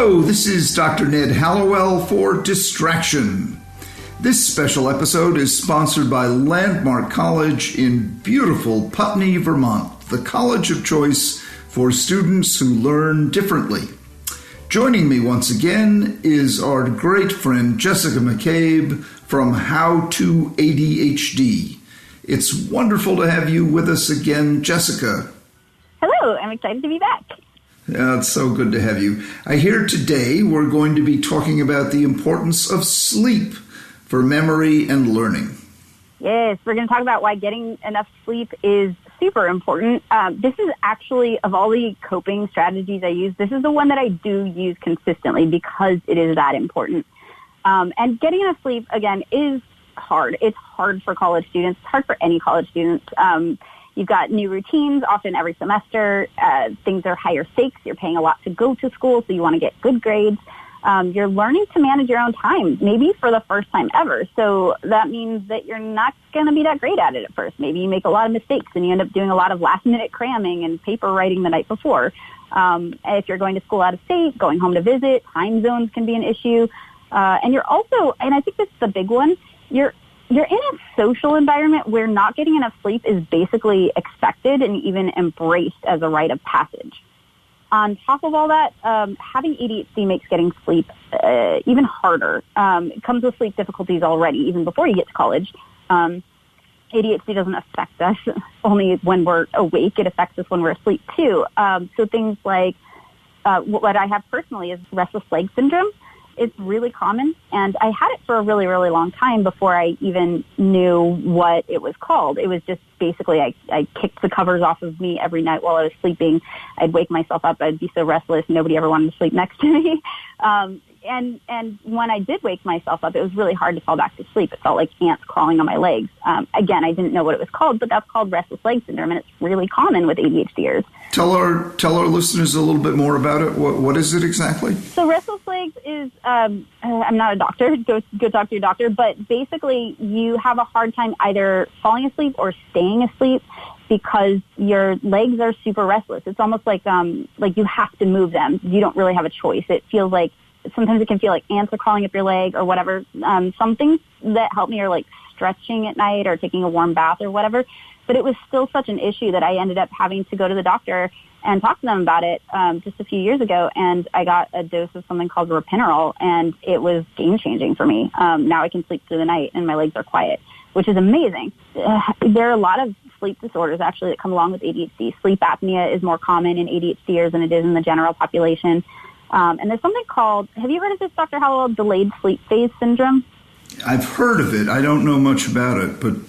Hello, this is Dr. Ned Hallowell for Distraction. This special episode is sponsored by Landmark College in beautiful Putney, Vermont, the college of choice for students who learn differently. Joining me once again is our great friend Jessica McCabe from How to ADHD. It's wonderful to have you with us again, Jessica. Hello, I'm excited to be back. It's so good to have you. I hear today we're going to be talking about the importance of sleep for memory and learning. Yes, we're going to talk about why getting enough sleep is super important. This is actually, of all the coping strategies I use, this is the one that I do use consistently because it is that important. And getting enough sleep, again, is hard. It's hard for college students. It's hard for any college students. You've got new routines, often every semester. Things are higher stakes. You're paying a lot to go to school, so you want to get good grades. You're learning to manage your own time, maybe for the first time ever. So that means that you're not going to be that great at it at first. Maybe you make a lot of mistakes and you end up doing a lot of last-minute cramming and paper writing the night before. If you're going to school out of state, going home to visit, time zones can be an issue. And you're also, and I think this is the big one, you're in a social environment where not getting enough sleep is basically expected and even embraced as a rite of passage. On top of all that, having ADHD makes getting sleep even harder. It comes with sleep difficulties already, even before you get to college. ADHD doesn't affect us only when we're awake. It affects us when we're asleep, too. So things like what I have personally is restless leg syndrome. It's really common, and I had it for a really, really long time before I even knew what it was called. It was just basically I kicked the covers off of me every night while I was sleeping. I'd wake myself up. I'd be so restless. Nobody ever wanted to sleep next to me. And when I did wake myself up, it was really hard to fall back to sleep. It felt like ants crawling on my legs. Again, I didn't know what it was called, but that's called restless leg syndrome, and it's really common with ADHDers. Tell our listeners a little bit more about it. What is it exactly? So restless legs is, I'm not a doctor, go talk to your doctor, but basically you have a hard time either falling asleep or staying asleep because your legs are super restless. It's almost like you have to move them. You don't really have a choice. It feels like, sometimes it can feel like ants are crawling up your leg or whatever. Some things that help me are like stretching at night or taking a warm bath or whatever. But it was still such an issue that I ended up having to go to the doctor and talk to them about it just a few years ago. And I got a dose of something called Ropinerol, and it was game-changing for me. Now I can sleep through the night and my legs are quiet, which is amazing. There are a lot of sleep disorders, actually, that come along with ADHD. Sleep apnea is more common in ADHDers than it is in the general population. And there's something called, have you heard of this, Dr. Hallowell, delayed sleep phase syndrome? I've heard of it. I don't know much about it, but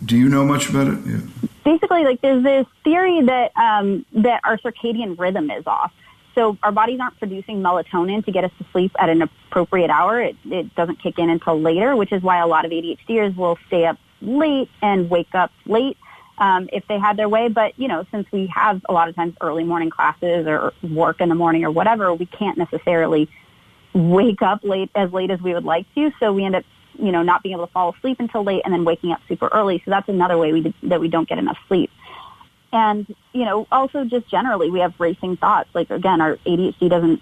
do you know much about it? Yeah. Basically, there's this theory that our circadian rhythm is off. So our bodies aren't producing melatonin to get us to sleep at an appropriate hour. It doesn't kick in until later, which is why a lot of ADHDers will stay up late and wake up late if they had their way. But, since we have a lot of times early morning classes or work in the morning or whatever, we can't necessarily wake up late as we would like to. So we end up, not being able to fall asleep until late and then waking up super early. So that's another way that we don't get enough sleep. And, also just generally we have racing thoughts. Like, again, our ADHD doesn't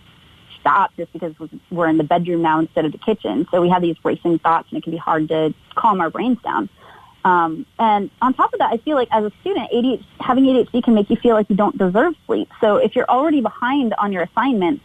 stop just because we're in the bedroom now instead of the kitchen. So we have these racing thoughts, and it can be hard to calm our brains down. And on top of that, I feel like as a student, having ADHD can make you feel like you don't deserve sleep. So if you're already behind on your assignments,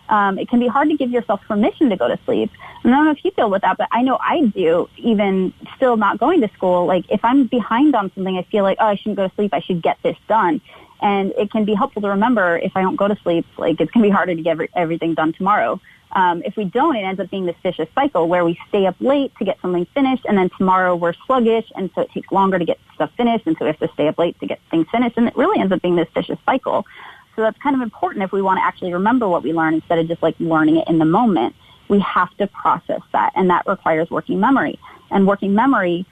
it can be hard to give yourself permission to go to sleep. And I don't know if you feel with that, but I know I do, even still not going to school. Like, if I'm behind on something, I feel like, I shouldn't go to sleep. I should get this done. And it can be helpful to remember, if I don't go to sleep, like, it's going to be harder to get everything done tomorrow. If we don't, it ends up being this vicious cycle where we stay up late to get something finished, and then tomorrow we're sluggish, and so it takes longer to get stuff finished, and so we have to stay up late to get things finished, and it really ends up being this vicious cycle. So that's kind of important if we want to actually remember what we learn instead of just like learning it in the moment. We have to process that, and that requires working memory. And working memory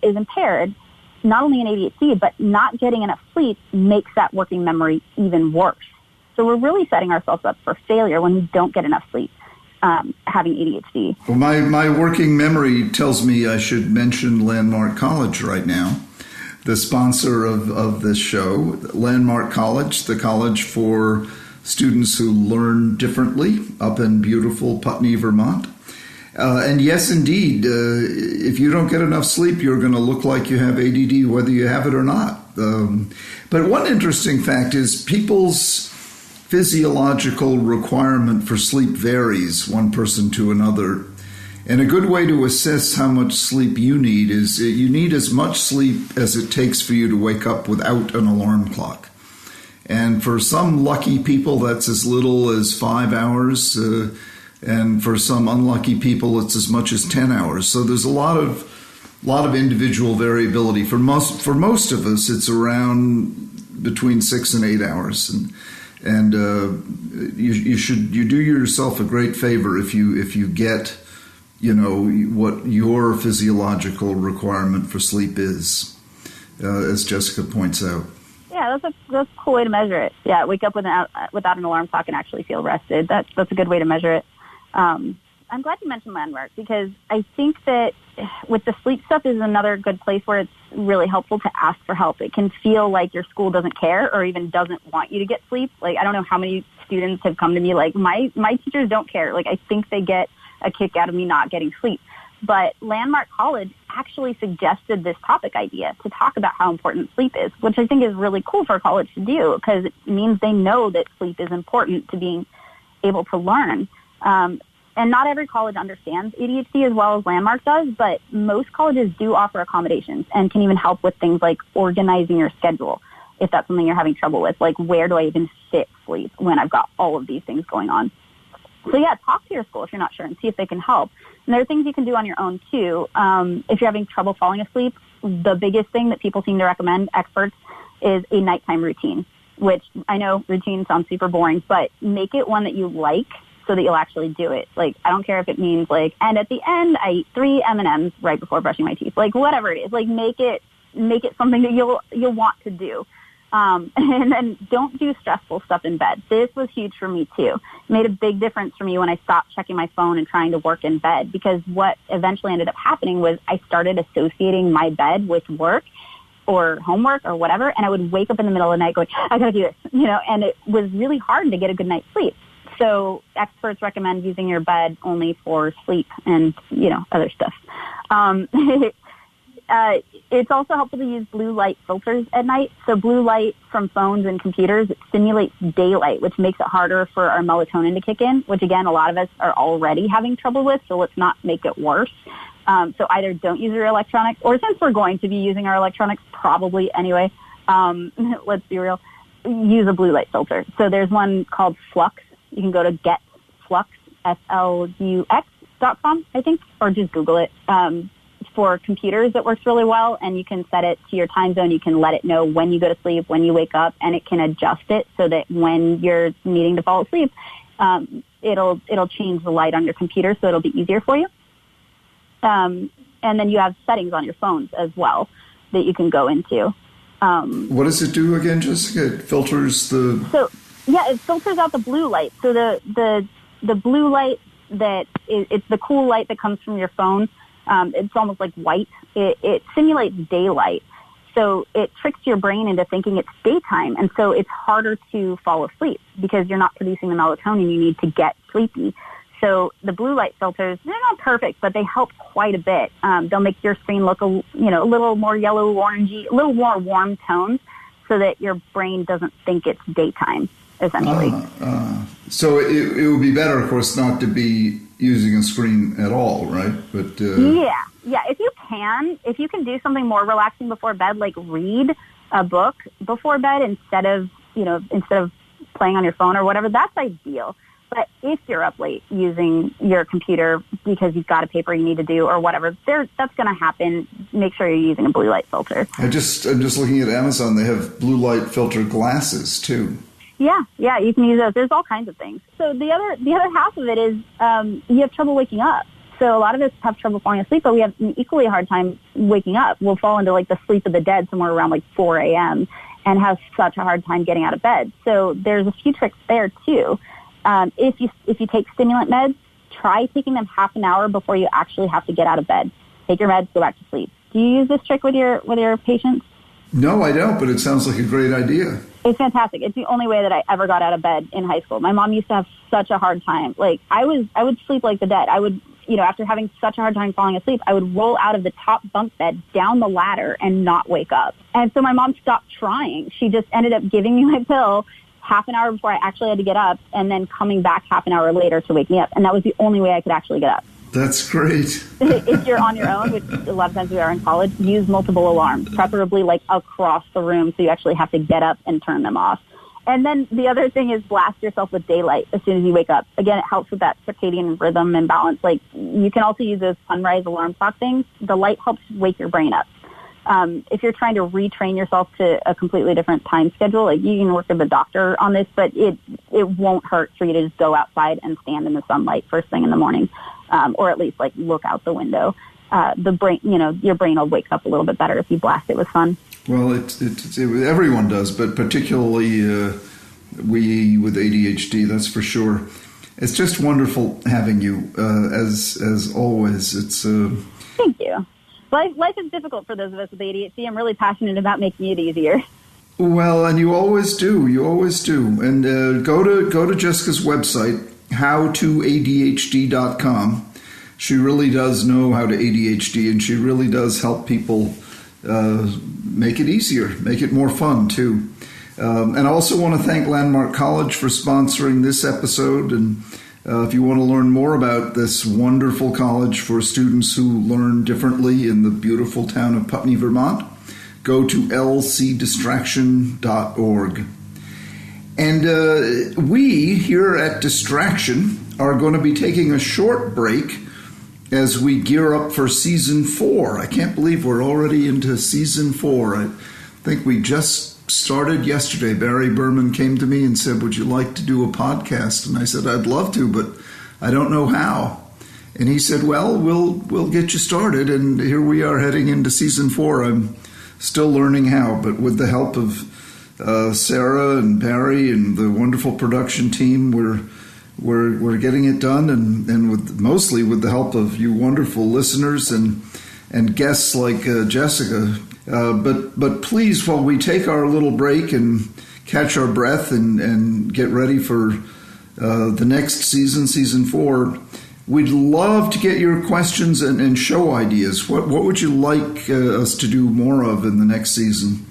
is impaired, not only in ADHD, but not getting enough sleep makes that working memory even worse. So we're really setting ourselves up for failure when we don't get enough sleep, having ADHD. Well, my working memory tells me I should mention Landmark College right now, the sponsor of this show. Landmark College, the college for students who learn differently up in beautiful Putney, Vermont. And yes, indeed, if you don't get enough sleep, you're going to look like you have ADD, whether you have it or not. But one interesting fact is people's physiological requirement for sleep varies one person to another. And a good way to assess how much sleep you need is you need as much sleep as it takes for you to wake up without an alarm clock. And for some lucky people, that's as little as 5 hours. And for some unlucky people, it's as much as 10 hours. So there's a lot of individual variability. For most of us, it's around between 6 and 8 hours. And you do yourself a great favor if you get, what your physiological requirement for sleep is, as Jessica points out. Yeah, that's a cool way to measure it. Yeah, wake up without an alarm clock and actually feel rested. That's a good way to measure it. I'm glad you mentioned Landmark, because I think that with the sleep stuff is another good place where it's really helpful to ask for help. It can feel like your school doesn't care or even doesn't want you to get sleep. Like, I don't know how many students have come to me like, my teachers don't care. Like, I think they get a kick out of me not getting sleep. But Landmark College actually suggested this topic idea to talk about how important sleep is, which I think is really cool for a college to do, because it means they know that sleep is important to being able to learn. And not every college understands ADHD as well as Landmark does, but most colleges do offer accommodations and can even help with things like organizing your schedule, if that's something you're having trouble with. Like, where do I even fit sleep when I've got all of these things going on? So yeah, talk to your school if you're not sure and see if they can help. And there are things you can do on your own too. If you're having trouble falling asleep, the biggest thing that people seem to recommend, experts, is a nighttime routine, which I know routine sounds super boring, but make it one that you like so that you'll actually do it. Like, I don't care if it means like, and at the end I eat 3 M&Ms right before brushing my teeth. Like, whatever it is, like make it something that you'll want to do. And then don't do stressful stuff in bed. This was huge for me too. It made a big difference for me when I stopped checking my phone and trying to work in bed, because what eventually ended up happening was I started associating my bed with work or homework or whatever, and I would wake up in the middle of the night going, I gotta do this, and it was really hard to get a good night's sleep. So experts recommend using your bed only for sleep and, other stuff. It's also helpful to use blue light filters at night. So blue light from phones and computers, it stimulates daylight, which makes it harder for our melatonin to kick in, which again, a lot of us are already having trouble with. So let's not make it worse. So either don't use your electronics, or since we're going to be using our electronics probably anyway, let's be real, use a blue light filter. So there's one called Flux. You can go to getflux, flux.com, I think, or just Google it. For computers, it works really well, and you can set it to your time zone. You can let it know when you go to sleep, when you wake up, and it can adjust it so that when you're needing to fall asleep, it'll change the light on your computer, so it'll be easier for you. And then you have settings on your phones as well that you can go into. What does it do again, Jessica? It filters the... Yeah, it filters out the blue light. So the blue light it's the cool light that comes from your phone. It's almost like white. It simulates daylight. So it tricks your brain into thinking it's daytime. And so it's harder to fall asleep because you're not producing the melatonin you need to get sleepy. So the blue light filters, they're not perfect, but they help quite a bit. They'll make your screen look a little more yellow, orangey, a little more warm tones so that your brain doesn't think it's daytime. Essentially. So it would be better, of course, not to be using a screen at all, right? But yeah. If you can do something more relaxing before bed, like read a book before bed instead of playing on your phone or whatever, that's ideal. But if you're up late using your computer because you've got a paper you need to do or whatever, that's going to happen. Make sure you're using a blue light filter. I'm just looking at Amazon. They have blue light filter glasses too. Yeah, you can use those. There's all kinds of things. So the other half of it is you have trouble waking up. So a lot of us have trouble falling asleep, but we have an equally hard time waking up. We'll fall into like the sleep of the dead somewhere around like 4 a.m. and have such a hard time getting out of bed. So there's a few tricks there too. If you take stimulant meds, try taking them half an hour before you actually have to get out of bed. Take your meds, go back to sleep. Do you use this trick with your patients? No, I don't, but it sounds like a great idea. It's fantastic. It's the only way that I ever got out of bed in high school. My mom used to have such a hard time. Like, I would sleep like the dead. I would, after having such a hard time falling asleep, I would roll out of the top bunk bed down the ladder and not wake up. And so my mom stopped trying. She just ended up giving me my pill half an hour before I actually had to get up, and then coming back half an hour later to wake me up. And that was the only way I could actually get up. That's great. If you're on your own, which a lot of times we are in college, use multiple alarms, preferably like across the room, so you actually have to get up and turn them off. And then the other thing is blast yourself with daylight as soon as you wake up. Again, it helps with that circadian rhythm and balance. Like, you can also use those sunrise alarm clock things. The light helps wake your brain up. If you're trying to retrain yourself to a completely different time schedule, like, you can work with a doctor on this, but it won't hurt for you to just go outside and stand in the sunlight first thing in the morning, or at least like look out the window. The brain, your brain will wake up a little bit better if you blast it with sun. Well, everyone does, but particularly we with ADHD, that's for sure. It's just wonderful having you, as always. It's Thank you. Life is difficult for those of us with ADHD. I'm really passionate about making it easier. Well, and you always do. And go to Jessica's website, howtoadhd.com. She really does know how to ADHD, and she really does help people make it easier, make it more fun, too. And I also want to thank Landmark College for sponsoring this episode. And if you want to learn more about this wonderful college for students who learn differently in the beautiful town of Putney, Vermont, go to lcdistraction.org. And we here at Distraction are going to be taking a short break as we gear up for Season 4. I can't believe we're already into Season 4. I think we just started yesterday. Barry Berman came to me and said, "Would you like to do a podcast?" And I said, "I'd love to, but I don't know how." And he said, "Well, we'll get you started." And here we are heading into Season 4. I'm still learning how, but with the help of Sarah and Barry and the wonderful production team, we're getting it done, and mostly with the help of you wonderful listeners and guests like Jessica. But please, while we take our little break and catch our breath and get ready for the next season, Season 4, we'd love to get your questions and show ideas. What would you like us to do more of in the next season?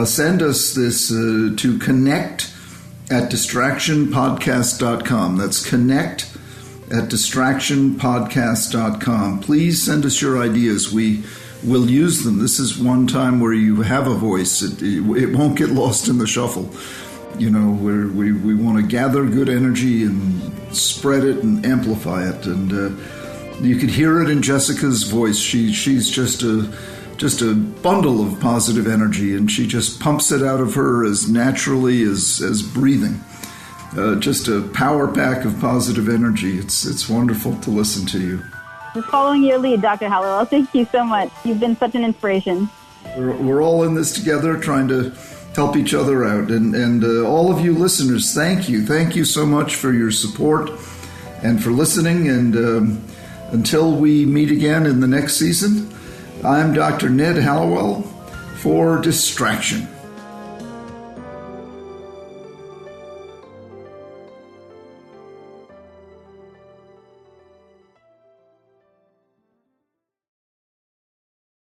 Send us this to connect@distractionpodcast.com. That's connect@distractionpodcast.com. Please send us your ideas. We will use them. This is one time where you have a voice. It won't get lost in the shuffle. We want to gather good energy and spread it and amplify it. And you could hear it in Jessica's voice. She's just a bundle of positive energy, and she just pumps it out of her as naturally as breathing. Just a power pack of positive energy. It's wonderful to listen to you. Just following your lead, Dr. Hallowell. Thank you so much. You've been such an inspiration. We're all in this together, trying to help each other out. And all of you listeners, thank you. Thank you so much for your support and for listening. And until we meet again in the next season, I'm Dr. Ned Hallowell for Distraction.